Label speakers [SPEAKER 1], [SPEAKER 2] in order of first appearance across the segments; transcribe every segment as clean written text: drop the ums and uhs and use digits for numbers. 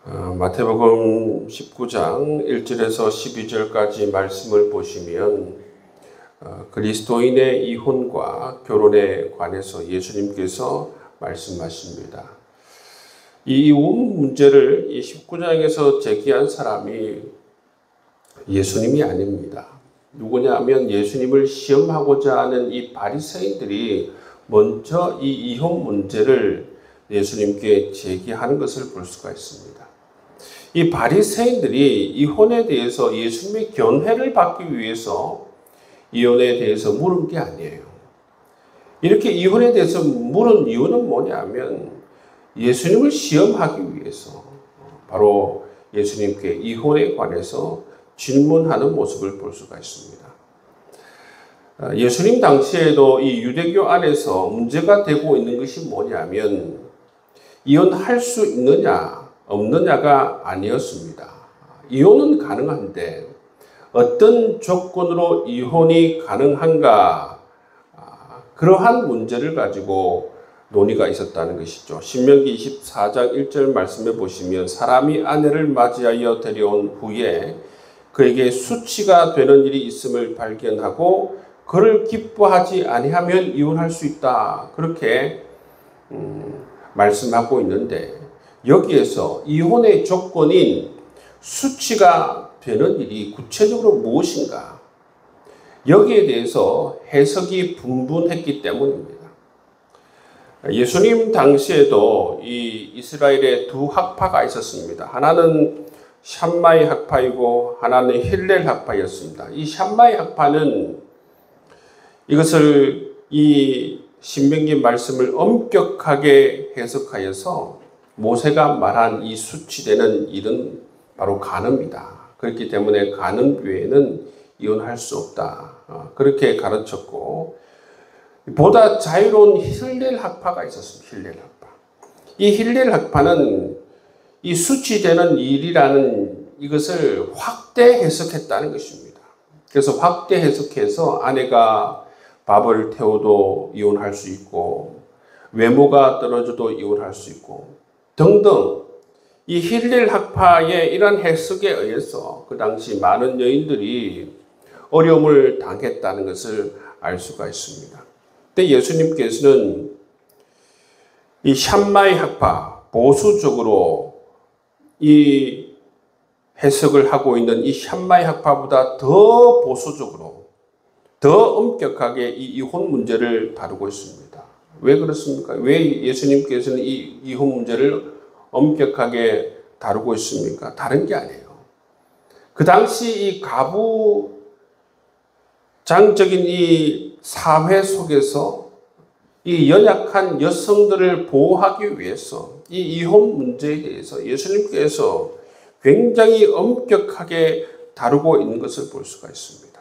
[SPEAKER 1] 마태복음 19장 1절에서 12절까지 말씀을 보시면 그리스도인의 이혼과 결혼에 관해서 예수님께서 말씀하십니다. 이 이혼 문제를 이 19장에서 제기한 사람이 예수님이 아닙니다. 누구냐 하면 예수님을 시험하고자 하는 이 바리새인들이 먼저 이 이혼 문제를 예수님께 제기하는 것을 볼 수가 있습니다. 이 바리새인들이 이혼에 대해서 예수님의 견해를 받기 위해서 이혼에 대해서 물은 게 아니에요. 이렇게 이혼에 대해서 물은 이유는 뭐냐면 예수님을 시험하기 위해서 바로 예수님께 이혼에 관해서 질문하는 모습을 볼 수가 있습니다. 예수님 당시에도 이 유대교 안에서 문제가 되고 있는 것이 뭐냐면 이혼할 수 있느냐 없느냐가 아니었습니다. 이혼은 가능한데 어떤 조건으로 이혼이 가능한가, 그러한 문제를 가지고 논의가 있었다는 것이죠. 신명기 24장 1절 말씀에 보시면 사람이 아내를 맞이하여 데려온 후에 그에게 수치가 되는 일이 있음을 발견하고 그를 기뻐하지 아니하면 이혼할 수 있다. 그렇게 말씀하고 있는데 여기에서 이혼의 조건인 수치가 되는 일이 구체적으로 무엇인가? 여기에 대해서 해석이 분분했기 때문입니다. 예수님 당시에도 이 이스라엘에 두 학파가 있었습니다. 하나는 샴마이 학파이고 하나는 힐렐 학파였습니다. 이 샴마이 학파는 이것을 이 신명기 말씀을 엄격하게 해석하여서 모세가 말한 이 수치되는 일은 바로 간음이다. 그렇기 때문에 간음 외에는 이혼할 수 없다. 그렇게 가르쳤고 보다 자유로운 힐렐 학파가 있었습니다. 힐렐 학파. 이 힐렐 학파는 이 수치되는 일이라는 이것을 확대 해석했다는 것입니다. 그래서 확대 해석해서 아내가 밥을 태워도 이혼할 수 있고 외모가 떨어져도 이혼할 수 있고 등등 이 힐렐 학파의 이러한 해석에 의해서 그 당시 많은 여인들이 어려움을 당했다는 것을 알 수가 있습니다. 근데 예수님께서는 이 샴마이 학파, 보수적으로 이 해석을 하고 있는 이 샴마이 학파보다 더 보수적으로, 더 엄격하게 이 이혼 문제를 다루고 있습니다. 왜 그렇습니까? 왜 예수님께서는 이 이혼 문제를 엄격하게 다루고 있습니까? 다른 게 아니에요. 그 당시 이 가부장적인 이 사회 속에서 이 연약한 여성들을 보호하기 위해서 이 이혼 문제에 대해서 예수님께서 굉장히 엄격하게 다루고 있는 것을 볼 수가 있습니다.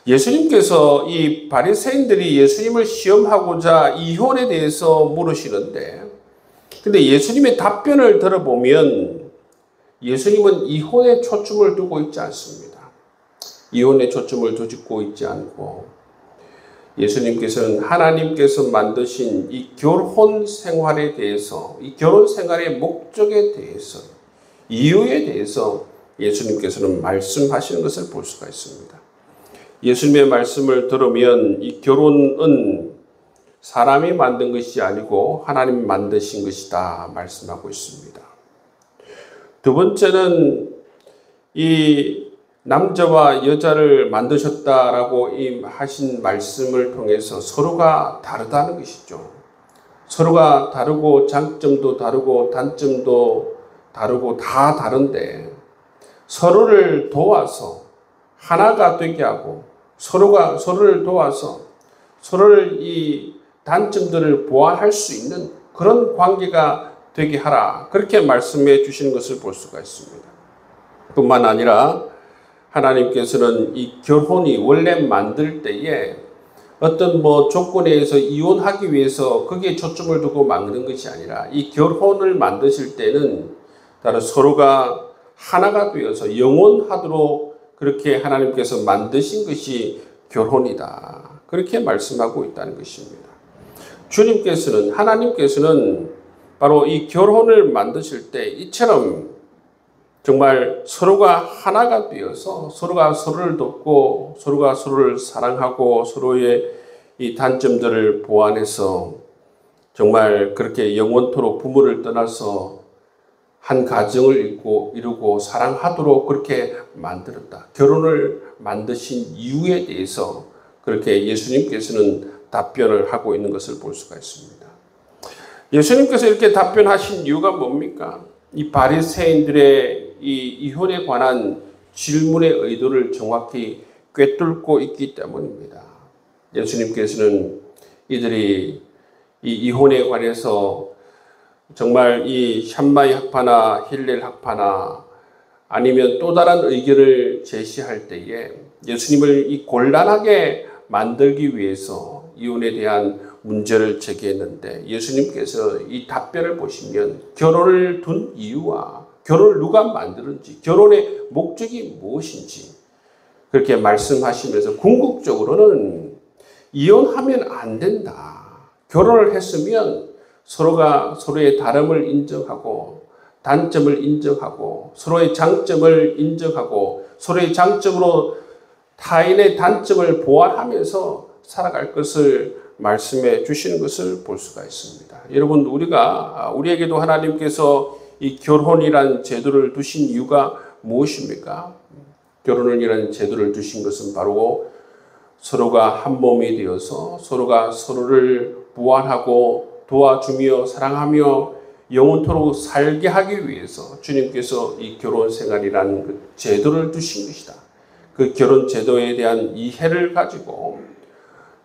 [SPEAKER 1] 예수님께서 이 바리새인들이 예수님을 시험하고자 이혼에 대해서 물으시는데 근데 예수님의 답변을 들어보면 예수님은 이혼에 초점을 두고 있지 않습니다. 이혼에 초점을 두고 있지 않고 예수님께서는 하나님께서 만드신 이 결혼 생활에 대해서 이 결혼 생활의 목적에 대해서 이유에 대해서 예수님께서는 말씀하시는 것을 볼 수가 있습니다. 예수님의 말씀을 들으면 이 결혼은 사람이 만든 것이 아니고 하나님 만드신 것이다 말씀하고 있습니다. 두 번째는 이 남자와 여자를 만드셨다라고 하신 말씀을 통해서 서로가 다르다는 것이죠. 서로가 다르고 장점도 다르고 단점도 다르고 다 다른데 서로를 도와서 하나가 되게 하고 서로가 서로를 도와서 서로를 이 단점들을 보완할 수 있는 그런 관계가 되게 하라. 그렇게 말씀해 주시는 것을 볼 수가 있습니다. 뿐만 아니라 하나님께서는 이 결혼이 원래 만들 때에 어떤 조건에 의해서 이혼하기 위해서 거기에 초점을 두고 만드는 것이 아니라 이 결혼을 만드실 때는 따로 서로가 하나가 되어서 영원하도록 그렇게 하나님께서 만드신 것이 결혼이다. 그렇게 말씀하고 있다는 것입니다. 주님께서는 하나님께서는 바로 이 결혼을 만드실 때 이처럼 정말 서로가 하나가 되어서 서로가 서로를 돕고 서로가 서로를 사랑하고 서로의 이 단점들을 보완해서 정말 그렇게 영원토록 부모를 떠나서 한 가정을 이루고 사랑하도록 그렇게 만들었다. 결혼을 만드신 이유에 대해서 그렇게 예수님께서는 답변을 하고 있는 것을 볼 수가 있습니다. 예수님께서 이렇게 답변하신 이유가 뭡니까? 이 바리새인들의 이 이혼에 관한 질문의 의도를 정확히 꿰뚫고 있기 때문입니다. 예수님께서는 이들이 이 이혼에 관해서 정말 이 샴마이 학파나 힐렐 학파나 아니면 또 다른 의견을 제시할 때에 예수님을 이 곤란하게 만들기 위해서 이혼에 대한 문제를 제기했는데 예수님께서 이 답변을 보시면 결혼을 둔 이유와 결혼을 누가 만드는지 결혼의 목적이 무엇인지 그렇게 말씀하시면서 궁극적으로는 이혼하면 안 된다. 결혼을 했으면 서로가 서로의 다름을 인정하고 단점을 인정하고 서로의 장점을 인정하고 서로의 장점으로 타인의 단점을 보완하면서 살아갈 것을 말씀해 주시는 것을 볼 수가 있습니다. 여러분 우리에게도 하나님께서 이 결혼이라는 제도를 두신 이유가 무엇입니까? 결혼이라는 제도를 두신 것은 바로 서로가 한 몸이 되어서 서로가 서로를 보완하고 도와주며 사랑하며 영원토록 살게 하기 위해서 주님께서 이 결혼 생활이라는 그 제도를 두신 것이다. 그 결혼 제도에 대한 이해를 가지고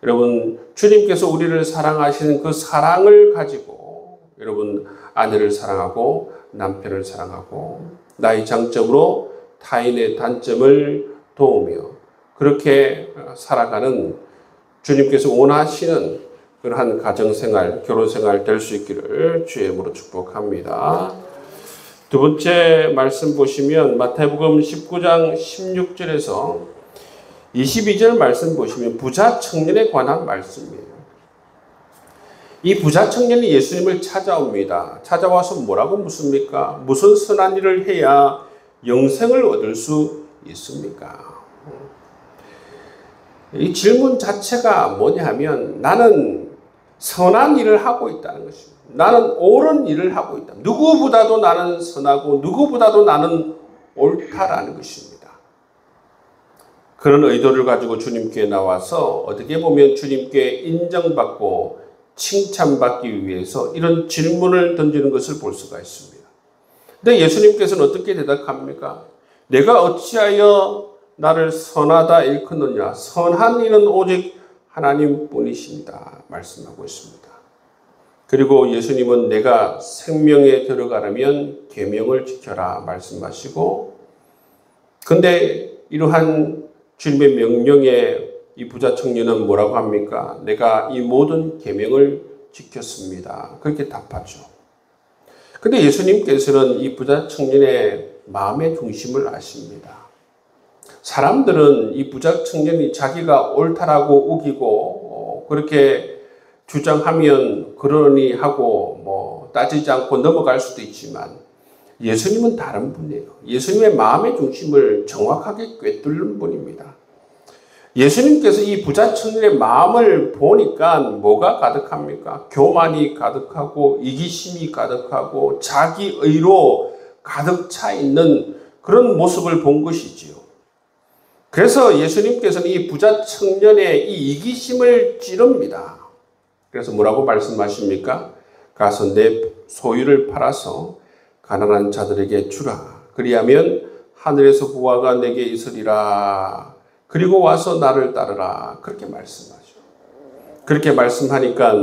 [SPEAKER 1] 여러분 주님께서 우리를 사랑하시는 그 사랑을 가지고 여러분 아내를 사랑하고 남편을 사랑하고 나의 장점으로 타인의 단점을 도우며 그렇게 살아가는 주님께서 원하시는 그러한 가정생활, 결혼생활 될 수 있기를 주의 이름으로 축복합니다. 두 번째 말씀 보시면 마태복음 19장 16절에서 22절 말씀 보시면 부자 청년에 관한 말씀이에요. 이 부자 청년이 예수님을 찾아옵니다. 찾아와서 뭐라고 묻습니까? 무슨 선한 일을 해야 영생을 얻을 수 있습니까? 이 질문 자체가 뭐냐 하면 나는 선한 일을 하고 있다는 것입니다. 나는 옳은 일을 하고 있다. 누구보다도 나는 선하고 누구보다도 나는 옳다라는 것입니다. 그런 의도를 가지고 주님께 나와서 어떻게 보면 주님께 인정받고 칭찬받기 위해서 이런 질문을 던지는 것을 볼 수가 있습니다. 근데 예수님께서는 어떻게 대답합니까? 내가 어찌하여 나를 선하다 일컫느냐? 선한 이는 오직 하나님 뿐이십니다. 말씀하고 있습니다. 그리고 예수님은 내가 생명에 들어가려면 계명을 지켜라 말씀하시고 근데 이러한 주님의 명령에 이 부자 청년은 뭐라고 합니까? 내가 이 모든 계명을 지켰습니다. 그렇게 답하죠. 근데 예수님께서는 이 부자 청년의 마음의 중심을 아십니다. 사람들은 이 부자 청년이 자기가 옳다라고 우기고 그렇게 주장하면 그러니 하고 따지지 않고 넘어갈 수도 있지만 예수님은 다른 분이에요. 예수님의 마음의 중심을 정확하게 꿰뚫는 분입니다. 예수님께서 이 부자 청년의 마음을 보니까 뭐가 가득합니까? 교만이 가득하고 이기심이 가득하고 자기의로 가득 차 있는 그런 모습을 본 것이지요. 그래서 예수님께서는 이 부자 청년의 이 이기심을 찌릅니다. 그래서 뭐라고 말씀하십니까? 가서 내 소유를 팔아서 가난한 자들에게 주라. 그리하면 하늘에서 부활가 내게 있으리라. 그리고 와서 나를 따르라. 그렇게 말씀하죠. 그렇게 말씀하니까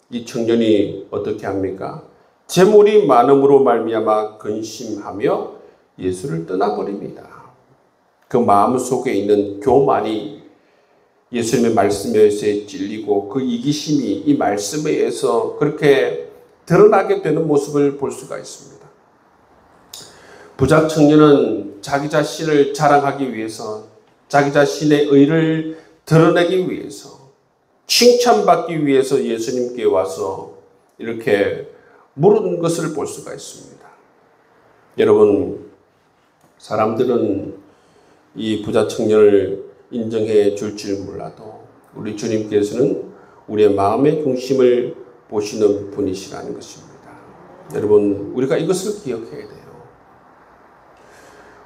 [SPEAKER 1] 이 청년이 어떻게 합니까? 재물이 많음으로 말미암아 근심하며 예수를 떠나버립니다. 그 마음 속에 있는 교만이 예수님의 말씀에 의해서 찔리고 그 이기심이 이 말씀에 의해서 그렇게 드러나게 되는 모습을 볼 수가 있습니다. 부자 청년은 자기 자신을 자랑하기 위해서 자기 자신의 의를 드러내기 위해서 칭찬받기 위해서 예수님께 와서 이렇게 물은 것을 볼 수가 있습니다. 여러분, 사람들은 이 부자 청년을 인정해 줄지 몰라도 우리 주님께서는 우리의 마음의 중심을 보시는 분이시라는 것입니다. 여러분, 우리가 이것을 기억해야 돼요.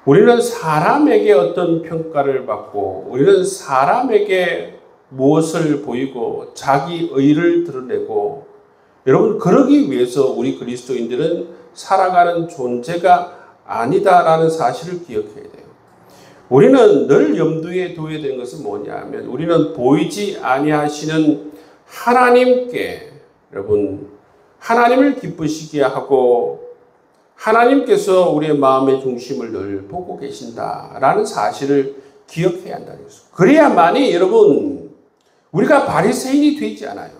[SPEAKER 1] 우리는 사람에게 어떤 평가를 받고, 우리는 사람에게 무엇을 보이고 자기 의를 드러내고, 여러분, 그러기 위해서 우리 그리스도인들은 살아가는 존재가 아니다라는 사실을 기억해야 돼요. 우리는 늘 염두에 둬야 되는 것은 뭐냐면, 우리는 보이지 아니하시는 하나님께, 여러분, 하나님을 기쁘시게 하고 하나님께서 우리의 마음의 중심을 늘 보고 계신다라는 사실을 기억해야 한다는 것입니다. 그래야만이 여러분, 우리가 바리새인이 되지 않아요.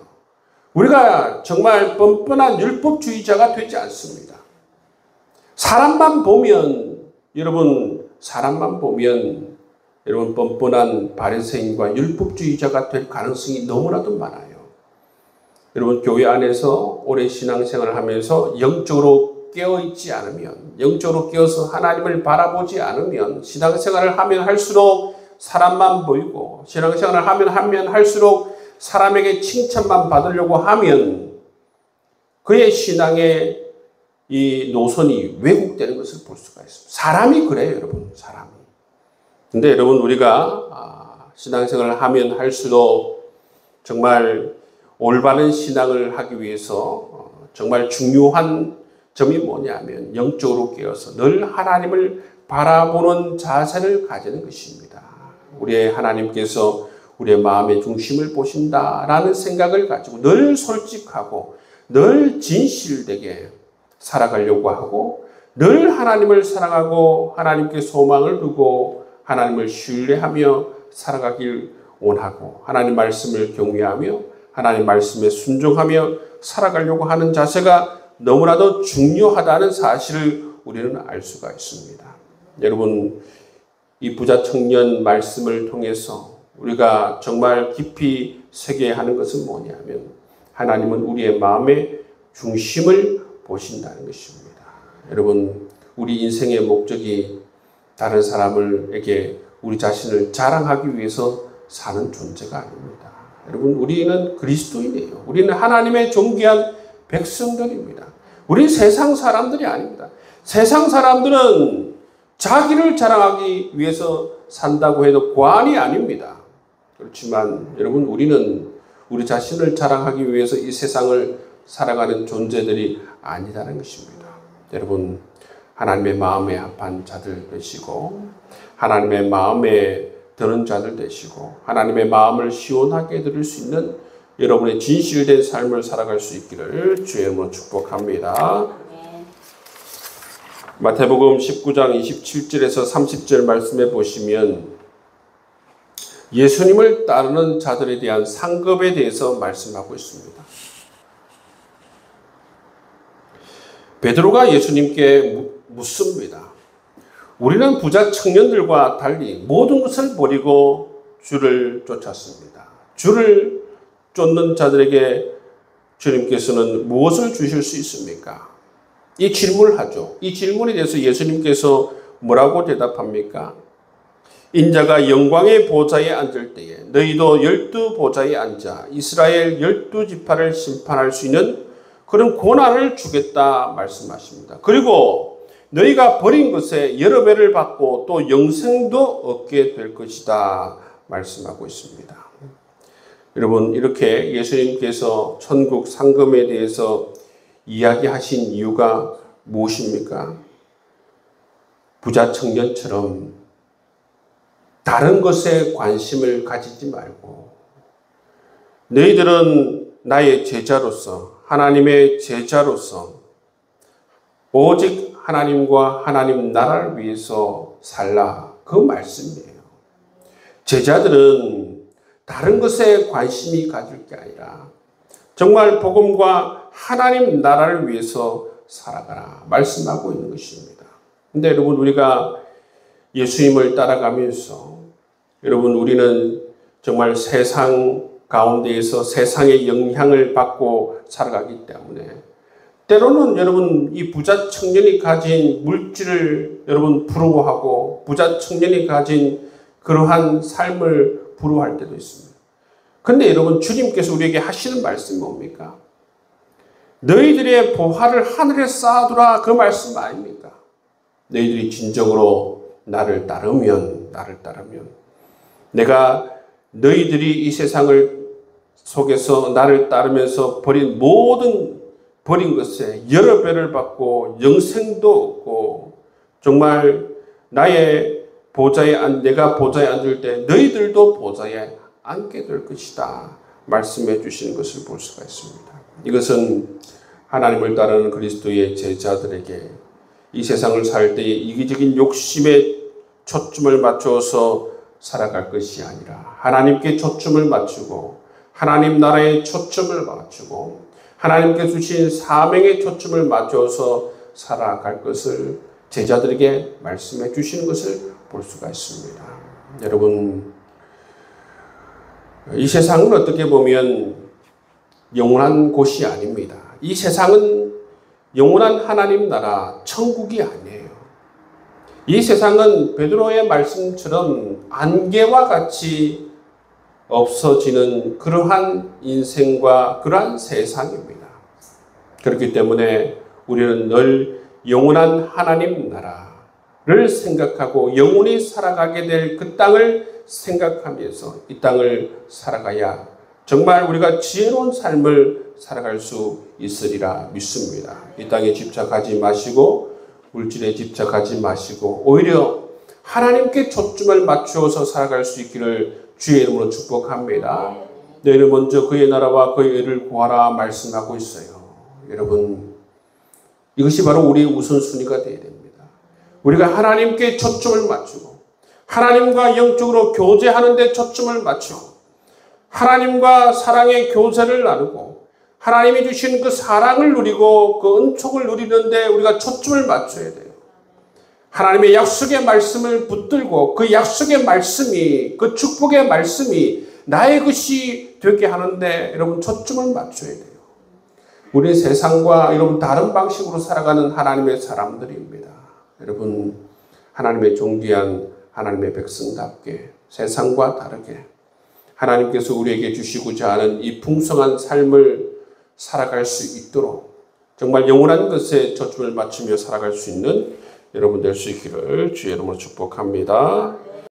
[SPEAKER 1] 우리가 정말 뻔뻔한 율법주의자가 되지 않습니다. 사람만 보면 여러분 뻔뻔한 바리새인과 율법주의자가 될 가능성이 너무나도 많아요. 여러분, 교회 안에서 오래 신앙생활을 하면서 영적으로 깨어있지 않으면, 영적으로 깨어서 하나님을 바라보지 않으면, 신앙생활을 하면 할수록 사람만 보이고, 신앙생활을 하면 할수록 사람에게 칭찬만 받으려고 하면 그의 신앙의 이 노선이 왜곡되는 것을 볼 수가 있습니다. 사람이 그래요, 여러분. 사람이. 근데 여러분, 우리가 신앙생활을 하면 할수록 정말 올바른 신앙을 하기 위해서 정말 중요한 점이 뭐냐면, 영적으로 깨어서 늘 하나님을 바라보는 자세를 가지는 것입니다. 우리의 하나님께서 우리의 마음의 중심을 보신다라는 생각을 가지고 늘 솔직하고 늘 진실되게 살아가려고 하고, 늘 하나님을 사랑하고 하나님께 소망을 두고 하나님을 신뢰하며 살아가길 원하고, 하나님 말씀을 경외하며 하나님 말씀에 순종하며 살아가려고 하는 자세가 너무나도 중요하다는 사실을 우리는 알 수가 있습니다. 여러분, 이 부자 청년 말씀을 통해서 우리가 정말 깊이 새겨야 하는 것은 뭐냐면, 하나님은 우리의 마음의 중심을 보신다는 것입니다. 여러분, 우리 인생의 목적이 다른 사람에게 우리 자신을 자랑하기 위해서 사는 존재가 아닙니다. 여러분, 우리는 그리스도인이에요. 우리는 하나님의 존귀한 백성들입니다. 우리는 세상 사람들이 아닙니다. 세상 사람들은 자기를 자랑하기 위해서 산다고 해도 과언이 아닙니다. 그렇지만 여러분, 우리는 우리 자신을 자랑하기 위해서 이 세상을 살아가는 존재들이 아니다는 것입니다. 여러분, 하나님의 마음에 합한 자들 되시고, 하나님의 마음에 드는 자들 되시고, 하나님의 마음을 시원하게 들을 수 있는 여러분의 진실된 삶을 살아갈 수 있기를 주의 이름으로 축복합니다. 마태복음 19장 27절에서 30절 말씀에 보시면 예수님을 따르는 자들에 대한 상급에 대해서 말씀하고 있습니다. 베드로가 예수님께 묻습니다. 우리는 부자 청년들과 달리 모든 것을 버리고 주를 쫓았습니다. 주를 쫓는 자들에게 주님께서는 무엇을 주실 수 있습니까? 이 질문을 하죠. 이 질문에 대해서 예수님께서 뭐라고 대답합니까? 인자가 영광의 보좌에 앉을 때에 너희도 12보좌에 앉아 이스라엘 12지파를 심판할 수 있는 그런 고난을 주겠다 말씀하십니다. 그리고 너희가 버린 것에 여러 배를 받고 또 영생도 얻게 될 것이다 말씀하고 있습니다. 여러분, 이렇게 예수님께서 천국 상금에 대해서 이야기하신 이유가 무엇입니까? 부자 청년처럼 다른 것에 관심을 가지지 말고, 너희들은 나의 제자로서, 하나님의 제자로서 오직 하나님과 하나님 나라를 위해서 살라, 그 말씀이에요. 제자들은 다른 것에 관심이 가질 게 아니라 정말 복음과 하나님 나라를 위해서 살아가라 말씀하고 있는 것입니다. 근데 여러분, 우리가 예수님을 따라가면서 여러분, 우리는 정말 세상 가운데에서 세상의 영향을 받고 살아가기 때문에 때로는 여러분 이 부자 청년이 가진 물질을 여러분 부러워하고 부자 청년이 가진 그러한 삶을 부러워할 때도 있습니다. 그런데 여러분 주님께서 우리에게 하시는 말씀이 뭡니까? 너희들의 보화를 하늘에 쌓아두라, 그 말씀 아닙니까? 너희들이 진정으로 나를 따르면 내가 너희들이 이 세상을 속에서 나를 따르면서 버린 것에 여러 배를 받고 영생도 얻고 정말 내가 보좌에 앉을 때 너희들도 보좌에 앉게 될 것이다 말씀해 주시는 것을 볼 수가 있습니다. 이것은 하나님을 따르는 그리스도의 제자들에게 이 세상을 살 때의 이기적인 욕심에 초점을 맞춰서 살아갈 것이 아니라 하나님께 초점을 맞추고 하나님 나라에 초점을 맞추고 하나님께 주신 사명에 초점을 맞춰서 살아갈 것을 제자들에게 말씀해 주시는 것을 볼 수가 있습니다. 여러분, 이 세상은 어떻게 보면 영원한 곳이 아닙니다. 이 세상은 영원한 하나님 나라, 천국이 아니에요. 이 세상은 베드로의 말씀처럼 안개와 같이 없어지는 그러한 인생과 그러한 세상입니다. 그렇기 때문에 우리는 늘 영원한 하나님 나라를 생각하고 영원히 살아가게 될 그 땅을 생각하면서 이 땅을 살아가야 정말 우리가 지혜로운 삶을 살아갈 수 있으리라 믿습니다. 이 땅에 집착하지 마시고 물질에 집착하지 마시고 오히려 하나님께 초점을 맞추어서 살아갈 수 있기를 주의 이름으로 축복합니다. 너희는 먼저 그의 나라와 그의 의를 구하라 말씀하고 있어요. 여러분, 이것이 바로 우리의 우선순위가 되어야 됩니다. 우리가 하나님께 초점을 맞추고 하나님과 영적으로 교제하는 데 초점을 맞추고 하나님과 사랑의 교제를 나누고 하나님이 주신 그 사랑을 누리고 그 은총을 누리는데 우리가 초점을 맞춰야 돼요. 하나님의 약속의 말씀을 붙들고 그 약속의 말씀이, 그 축복의 말씀이 나의 것이 되게 하는데 여러분 초점을 맞춰야 돼요. 우리 세상과 여러분 다른 방식으로 살아가는 하나님의 사람들입니다. 여러분, 하나님의 존귀한 하나님의 백성답게 세상과 다르게 하나님께서 우리에게 주시고자 하는 이 풍성한 삶을 살아갈 수 있도록 정말 영원한 것에 초점을 맞추며 살아갈 수 있는 여러분 될 수 있기를 주의 이름으로 축복합니다.